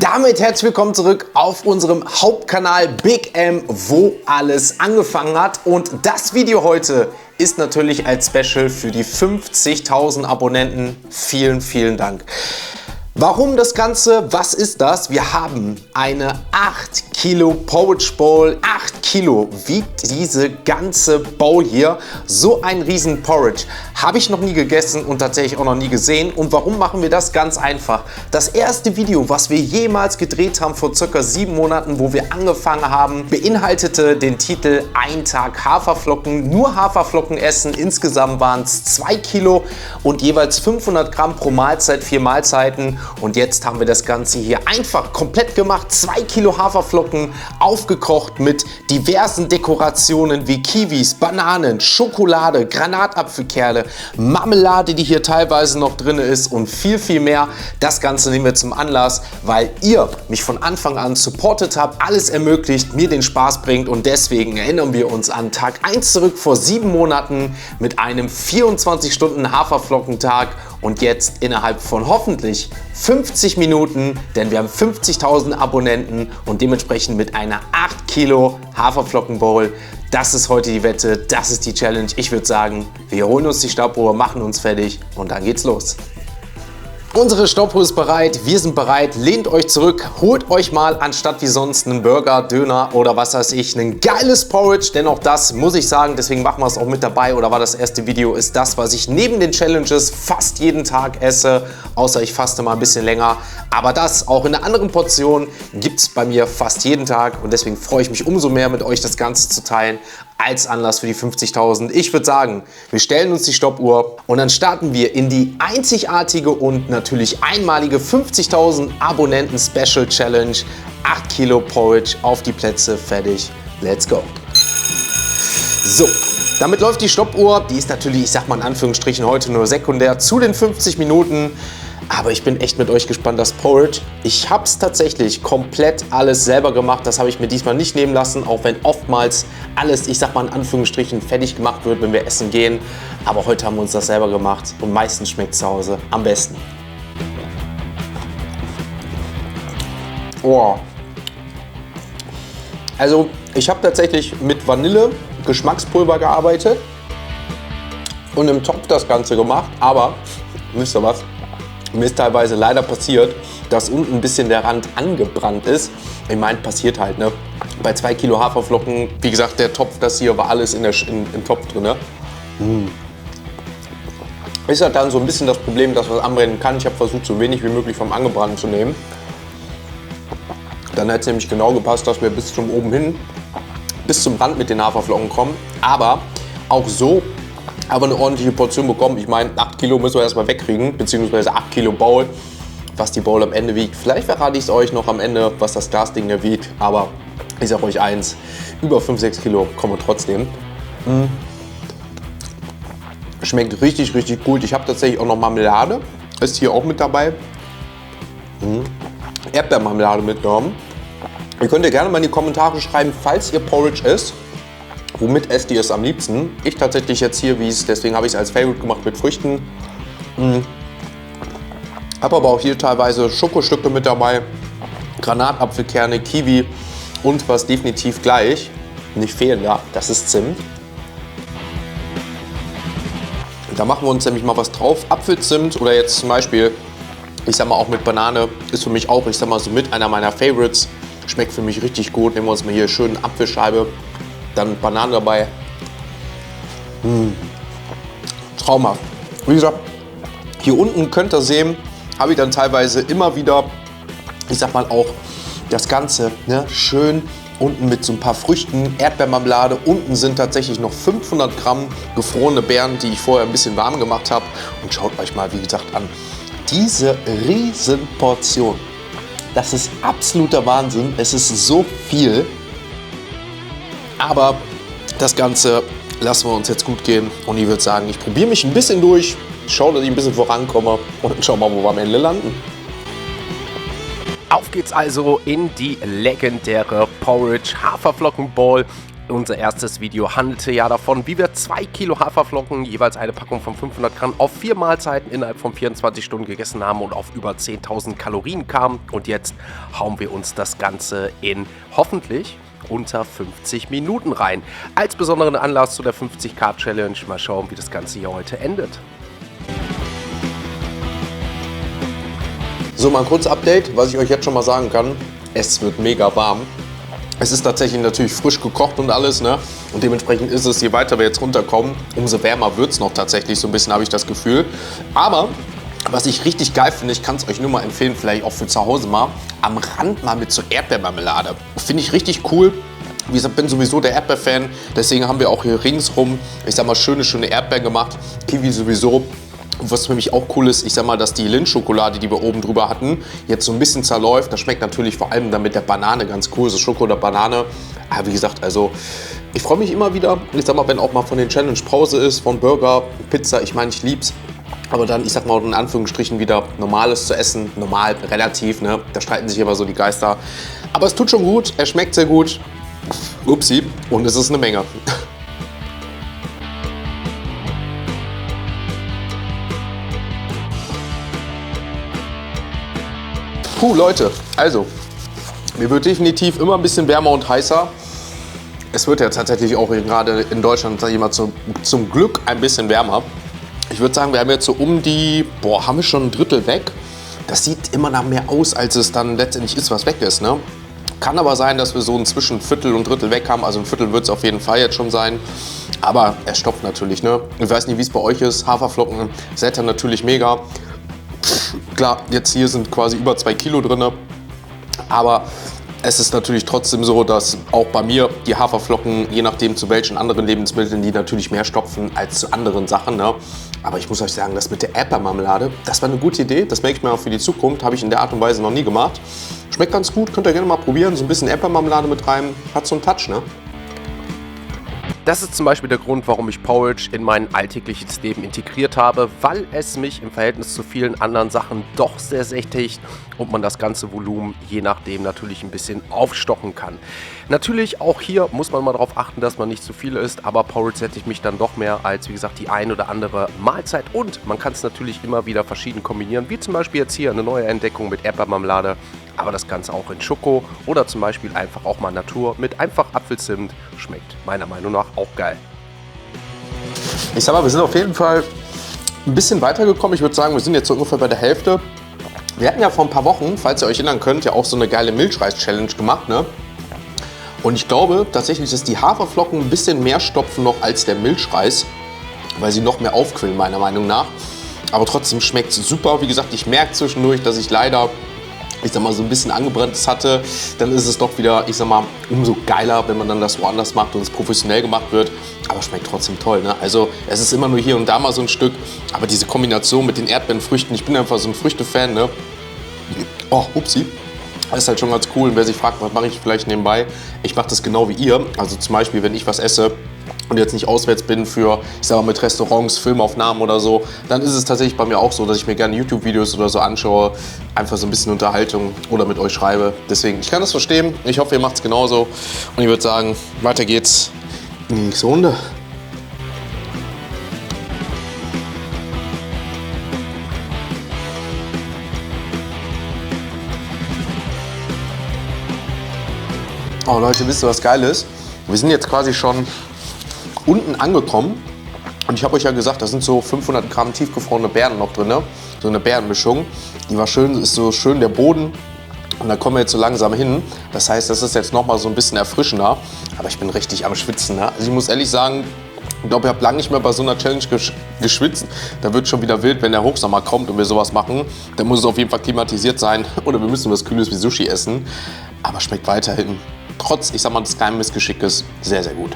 Damit herzlich willkommen zurück auf unserem Hauptkanal Big M, wo alles angefangen hat. Und das Video heute ist natürlich als Special für die 50.000 Abonnenten. Vielen, vielen Dank. Warum das Ganze? Was ist das? Wir haben eine 8 Kilo Porridge Bowl. 8 Kilo wiegt diese ganze Bowl hier. So ein riesen Porridge habe ich noch nie gegessen und tatsächlich auch noch nie gesehen. Und warum machen wir das? Ganz einfach. Das erste Video, was wir jemals gedreht haben vor circa 7 Monaten, wo wir angefangen haben, beinhaltete den Titel Ein Tag Haferflocken. Nur Haferflocken essen. Insgesamt waren es 2 Kilo und jeweils 500 Gramm pro Mahlzeit, 4 Mahlzeiten. Und jetzt haben wir das Ganze hier einfach komplett gemacht. 2 Kilo Haferflocken aufgekocht mit diversen Dekorationen wie Kiwis, Bananen, Schokolade, Granatapfelkerne, Marmelade, die hier teilweise noch drin ist und viel, viel mehr. Das Ganze nehmen wir zum Anlass, weil ihr mich von Anfang an supportet habt, alles ermöglicht, mir den Spaß bringt und deswegen erinnern wir uns an Tag 1 zurück vor 7 Monaten mit einem 24-Stunden-Haferflockentag und jetzt innerhalb von hoffentlich 50 Minuten, denn wir haben 50.000 Abonnenten und dementsprechend mit einer 8 Kilo Haferflockenbowl. Das ist heute die Wette, das ist die Challenge. Ich würde sagen, wir holen uns die Stoppuhr, machen uns fertig und dann geht's los. Unsere Stoppuhr ist bereit, wir sind bereit, lehnt euch zurück, holt euch mal anstatt wie sonst einen Burger, Döner oder was weiß ich, ein geiles Porridge, denn auch das muss ich sagen, deswegen machen wir es auch mit dabei oder war das erste Video, ist das, was ich neben den Challenges fast jeden Tag esse, außer ich faste mal ein bisschen länger, aber das auch in einer anderen Portion gibt es bei mir fast jeden Tag und deswegen freue ich mich umso mehr mit euch das Ganze zu teilen, als Anlass für die 50.000. Ich würde sagen, wir stellen uns die Stoppuhr und dann starten wir in die einzigartige und natürlich einmalige 50.000 Abonnenten Special Challenge. 8 Kilo Porridge auf die Plätze, fertig, let's go. So, damit läuft die Stoppuhr. Die ist natürlich, ich sag mal in Anführungsstrichen, heute nur sekundär zu den 50 Minuten. Aber ich bin echt mit euch gespannt, das Porridge. Ich habe es tatsächlich komplett alles selber gemacht. Das habe ich mir diesmal nicht nehmen lassen, auch wenn oftmals alles, ich sag mal in Anführungsstrichen, fertig gemacht wird, wenn wir essen gehen. Aber heute haben wir uns das selber gemacht und meistens schmeckt es zu Hause am besten. Oh. Also ich habe tatsächlich mit Vanille Geschmackspulver gearbeitet und im Topf das Ganze gemacht. Aber, wisst ihr was? Mir ist teilweise leider passiert, dass unten ein bisschen der Rand angebrannt ist. Ich meine, passiert halt, ne? Bei 2 Kilo Haferflocken, wie gesagt, der Topf, das hier war alles im Topf drin. Ne? Ist halt dann so ein bisschen das Problem, dass was anbrennen kann. Ich habe versucht, so wenig wie möglich vom Angebrannten zu nehmen. Dann hätte es nämlich genau gepasst, dass wir bis zum oben hin, bis zum Rand mit den Haferflocken kommen. Aber auch so aber eine ordentliche Portion bekommen. Ich meine, 8 Kilo müssen wir erstmal wegkriegen, beziehungsweise 8 Kilo Bowl, was die Bowl am Ende wiegt. Vielleicht verrate ich es euch noch am Ende, was das Glasding hier wiegt, aber ich sage euch eins, über 5-6 Kilo kommen wir trotzdem. Schmeckt richtig, richtig gut. Ich habe tatsächlich auch noch Marmelade, ist hier auch mit dabei. Erdbeermarmelade mitgenommen. Ihr könnt ja gerne mal in die Kommentare schreiben, falls ihr Porridge esst. Womit esst ihr es am liebsten? Ich tatsächlich jetzt hier, deswegen habe ich es als Favorite gemacht mit Früchten. Habe aber auch hier teilweise Schokostücke mit dabei, Granatapfelkerne, Kiwi und was definitiv gleich nicht fehlen darf, das ist Zimt. Da machen wir uns nämlich mal was drauf. Apfelzimt oder jetzt zum Beispiel, ich sag mal auch mit Banane, ist für mich auch, ich sag mal so mit einer meiner Favorites. Schmeckt für mich richtig gut. Nehmen wir uns mal hier schön eine Apfelscheibe. Dann Bananen dabei. Traumhaft. Wie gesagt, hier unten könnt ihr sehen, habe ich dann teilweise immer wieder, ich sag mal auch das Ganze, ne, schön unten mit so ein paar Früchten, Erdbeermarmelade. Unten sind tatsächlich noch 500 Gramm gefrorene Beeren, die ich vorher ein bisschen warm gemacht habe. Und schaut euch mal, wie gesagt, an. Diese Riesenportion. Das ist absoluter Wahnsinn. Es ist so viel. Aber das Ganze lassen wir uns jetzt gut gehen und ich würde sagen, ich probiere mich ein bisschen durch, schaue, dass ich ein bisschen vorankomme und dann schauen wir mal, wo wir am Ende landen. Auf geht's also in die legendäre Porridge Haferflocken Bowl. Unser erstes Video handelte ja davon, wie wir 2 Kilo Haferflocken, jeweils eine Packung von 500 Gramm, auf 4 Mahlzeiten innerhalb von 24 Stunden gegessen haben und auf über 10.000 Kalorien kamen. Und jetzt hauen wir uns das Ganze in hoffentlich unter 50 Minuten rein. Als besonderen Anlass zu der 50-Carb-Challenge. Mal schauen, wie das Ganze hier heute endet. So, mal ein kurzes Update, was ich euch jetzt schon mal sagen kann. Es wird mega warm. Es ist tatsächlich natürlich frisch gekocht und alles, ne? Und dementsprechend ist es, je weiter wir jetzt runterkommen, umso wärmer wird es noch tatsächlich. So ein bisschen habe ich das Gefühl. Aber was ich richtig geil finde, ich kann es euch nur mal empfehlen, vielleicht auch für zu Hause mal, am Rand mal mit so Erdbeermarmelade. Finde ich richtig cool. Wie gesagt, bin sowieso der Erdbeer-Fan. Deswegen haben wir auch hier ringsrum, ich sag mal, schöne Erdbeeren gemacht. Kiwi sowieso. Und was für mich auch cool ist, ich sag mal, dass die Lindschokolade, die wir oben drüber hatten, jetzt so ein bisschen zerläuft. Das schmeckt natürlich vor allem dann mit der Banane ganz cool, so Schoko oder Banane. Aber wie gesagt, also ich freue mich immer wieder, ich sag mal, wenn auch mal von den Challenge Pause ist, von Burger, Pizza, ich meine, ich lieb's. Aber dann, ich sag mal, in Anführungsstrichen wieder Normales zu essen, normal, relativ, ne? Da streiten sich immer so die Geister. Aber es tut schon gut, er schmeckt sehr gut. Upsi, und es ist eine Menge. Puh, Leute, also, mir wird definitiv immer ein bisschen wärmer und heißer. Es wird ja tatsächlich auch gerade in Deutschland, sag ich mal, zum Glück ein bisschen wärmer. Ich würde sagen, wir haben jetzt so um die, haben wir schon ein Drittel weg. Das sieht immer nach mehr aus, als es dann letztendlich ist, was weg ist, ne? Kann aber sein, dass wir so inzwischen Viertel und Drittel weg haben. Also ein Viertel wird es auf jeden Fall jetzt schon sein. Aber es stopft natürlich, ne? Ich weiß nicht, wie es bei euch ist. Haferflocken, seid ihr natürlich mega. Klar, jetzt hier sind quasi über 2 Kilo drin, aber es ist natürlich trotzdem so, dass auch bei mir die Haferflocken, je nachdem zu welchen anderen Lebensmitteln, die natürlich mehr stopfen als zu anderen Sachen, ne? Aber ich muss euch sagen, das mit der Erdbeermarmelade, das war eine gute Idee, das merke ich mir auch für die Zukunft, habe ich in der Art und Weise noch nie gemacht. Schmeckt ganz gut, könnt ihr gerne mal probieren, so ein bisschen Erdbeermarmelade mit rein, hat so einen Touch, ne? Das ist zum Beispiel der Grund, warum ich Porridge in mein alltägliches Leben integriert habe, weil es mich im Verhältnis zu vielen anderen Sachen doch sehr sättigt und man das ganze Volumen je nachdem natürlich ein bisschen aufstocken kann. Natürlich auch hier muss man mal darauf achten, dass man nicht zu viel isst, aber Porridge sättigt mich dann doch mehr als, wie gesagt, die ein oder andere Mahlzeit und man kann es natürlich immer wieder verschieden kombinieren, wie zum Beispiel jetzt hier eine neue Entdeckung mit Erdbeermarmelade, aber das Ganze auch in Schoko oder zum Beispiel einfach auch mal Natur mit einfach Apfelzimt, schmeckt meiner Meinung nach auch geil. Ich sag mal, wir sind auf jeden Fall ein bisschen weitergekommen. Ich würde sagen, wir sind jetzt so ungefähr bei der Hälfte. Wir hatten ja vor ein paar Wochen, falls ihr euch erinnern könnt, ja auch so eine geile Milchreis-Challenge gemacht, ne? Und ich glaube tatsächlich, dass die Haferflocken ein bisschen mehr stopfen noch als der Milchreis, weil sie noch mehr aufquillen, meiner Meinung nach. Aber trotzdem schmeckt es super. Wie gesagt, ich merke zwischendurch, dass ich leider, ich sag mal, so ein bisschen angebranntes hatte. Dann ist es doch wieder, ich sag mal, umso geiler, wenn man dann das woanders macht und es professionell gemacht wird. Aber schmeckt trotzdem toll, ne? Also es ist immer nur hier und da mal so ein Stück. Aber diese Kombination mit den Erdbeerenfrüchten, ich bin einfach so ein Früchte-Fan, ne? Oh, upsi. Das ist halt schon ganz cool. Und wer sich fragt, was mache ich vielleicht nebenbei? Ich mache das genau wie ihr. Also zum Beispiel, wenn ich was esse und jetzt nicht auswärts bin für, ich sag mal, mit Restaurants, Filmaufnahmen oder so, dann ist es tatsächlich bei mir auch so, dass ich mir gerne YouTube-Videos oder so anschaue, einfach so ein bisschen Unterhaltung oder mit euch schreibe. Deswegen, ich kann das verstehen. Ich hoffe, ihr macht es genauso. Und ich würde sagen, weiter geht's in die nächste Runde. Oh Leute, wisst ihr, was geil ist? Wir sind jetzt quasi schon unten angekommen und ich habe euch ja gesagt, da sind so 500 Gramm tiefgefrorene Beeren noch drin, ne? So eine Beerenmischung. Die war schön, ist so schön der Boden und da kommen wir jetzt so langsam hin. Das heißt, das ist jetzt noch mal so ein bisschen erfrischender, aber ich bin richtig am Schwitzen, ne? Also ich muss ehrlich sagen, ich glaube, ich habe lange nicht mehr bei so einer Challenge geschwitzt. Da wird schon wieder wild, wenn der Hochsommer kommt und wir sowas machen. Dann muss es auf jeden Fall klimatisiert sein oder wir müssen was Kühles wie Sushi essen. Aber schmeckt weiterhin, trotz, ich sag mal, des kleinen Missgeschickes, sehr, sehr gut.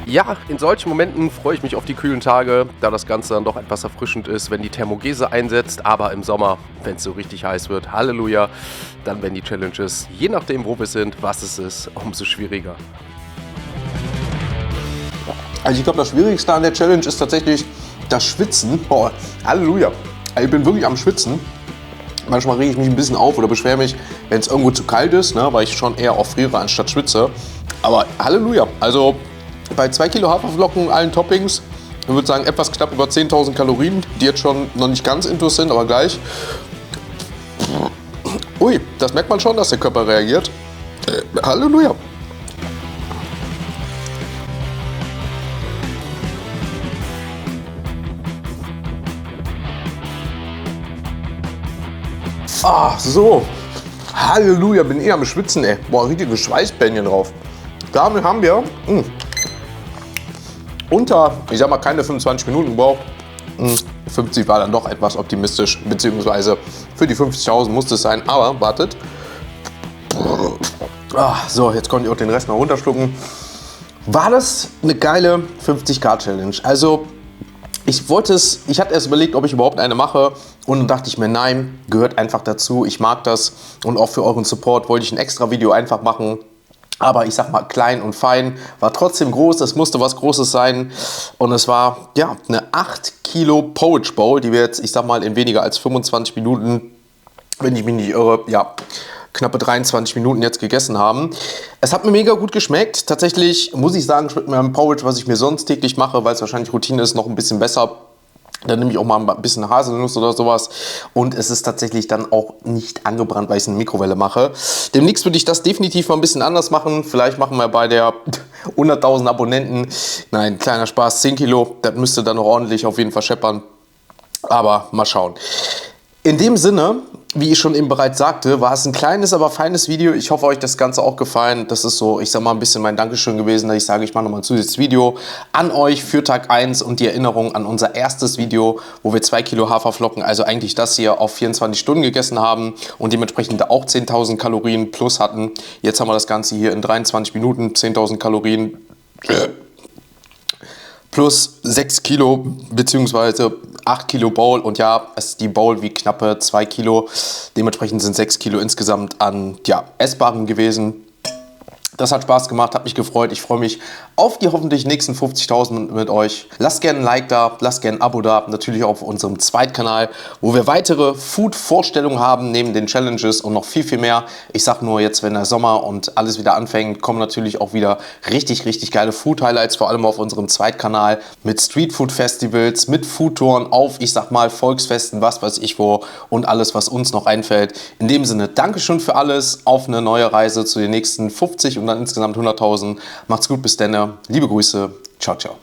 Ja, in solchen Momenten freue ich mich auf die kühlen Tage, da das Ganze dann doch etwas erfrischend ist, wenn die Thermogese einsetzt. Aber im Sommer, wenn es so richtig heiß wird, Halleluja, dann werden die Challenges, je nachdem wo wir sind, was es ist, umso schwieriger. Also ich glaube, das Schwierigste an der Challenge ist tatsächlich das Schwitzen. Boah, Halleluja. Also ich bin wirklich am Schwitzen. Manchmal rege ich mich ein bisschen auf oder beschwere mich, wenn es irgendwo zu kalt ist, ne, weil ich schon eher auch friere anstatt schwitze. Aber Halleluja. Also bei 2 Kilo Haferflocken, allen Toppings, ich würde sagen etwas knapp über 10.000 Kalorien, die jetzt schon noch nicht ganz intus sind, aber gleich. Ui, das merkt man schon, dass der Körper reagiert. Halleluja. Ah, so. Halleluja, bin am Schwitzen, ey. Boah, richtige Schweißbändchen drauf. Damit haben wir unter, ich sag mal, keine 25 Minuten gebraucht. 50 war dann doch etwas optimistisch, beziehungsweise für die 50.000 musste es sein, aber wartet. So, jetzt konnte ich auch den Rest noch runterschlucken. War das eine geile 50k-Challenge? Also, ich hatte erst überlegt, ob ich überhaupt eine mache und dann dachte ich mir, nein, gehört einfach dazu, ich mag das und auch für euren Support wollte ich ein extra Video einfach machen. Aber ich sag mal, klein und fein, war trotzdem groß, es musste was Großes sein. Und es war, ja, eine 8 Kilo Porridge Bowl, die wir jetzt, ich sag mal, in weniger als 25 Minuten, wenn ich mich nicht irre, ja, knappe 23 Minuten jetzt gegessen haben. Es hat mir mega gut geschmeckt. Tatsächlich muss ich sagen, schmeckt mir ein Porridge, was ich mir sonst täglich mache, weil es wahrscheinlich Routine ist, noch ein bisschen besser. Dann nehme ich auch mal ein bisschen Haselnuss oder sowas. Und es ist tatsächlich dann auch nicht angebrannt, weil ich es in der Mikrowelle mache. Demnächst würde ich das definitiv mal ein bisschen anders machen. Vielleicht machen wir bei der 100.000 Abonnenten, nein, kleiner Spaß, 10 Kilo. Das müsste dann noch ordentlich auf jeden Fall scheppern. Aber mal schauen. In dem Sinne, wie ich schon eben bereits sagte, war es ein kleines, aber feines Video. Ich hoffe, euch das Ganze auch gefallen. Das ist so, ich sag mal, ein bisschen mein Dankeschön gewesen, dass ich sage, ich mache nochmal ein zusätzliches Video an euch für Tag 1 und die Erinnerung an unser erstes Video, wo wir 2 Kilo Haferflocken, also eigentlich das hier, auf 24 Stunden gegessen haben und dementsprechend auch 10.000 Kalorien plus hatten. Jetzt haben wir das Ganze hier in 23 Minuten, 10.000 Kalorien plus 6 Kilo beziehungsweise 8 Kilo Bowl und ja, es ist die Bowl wie knappe 2 Kilo. Dementsprechend sind 6 Kilo insgesamt an Essbarem gewesen. Das hat Spaß gemacht, hat mich gefreut. Ich freue mich auf die hoffentlich nächsten 50.000 mit euch. Lasst gerne ein Like da, lasst gerne ein Abo da. Natürlich auch auf unserem Zweitkanal, wo wir weitere Food-Vorstellungen haben, neben den Challenges und noch viel, viel mehr. Ich sag nur jetzt, wenn der Sommer und alles wieder anfängt, kommen natürlich auch wieder richtig, richtig geile Food-Highlights, vor allem auf unserem Zweitkanal mit Street-Food-Festivals, mit Foodtouren auf, ich sag mal, Volksfesten, was weiß ich wo und alles, was uns noch einfällt. In dem Sinne, Dankeschön für alles, auf eine neue Reise zu den nächsten 50 und dann insgesamt 100.000. Macht's gut, bis dann. Liebe Grüße. Ciao, ciao.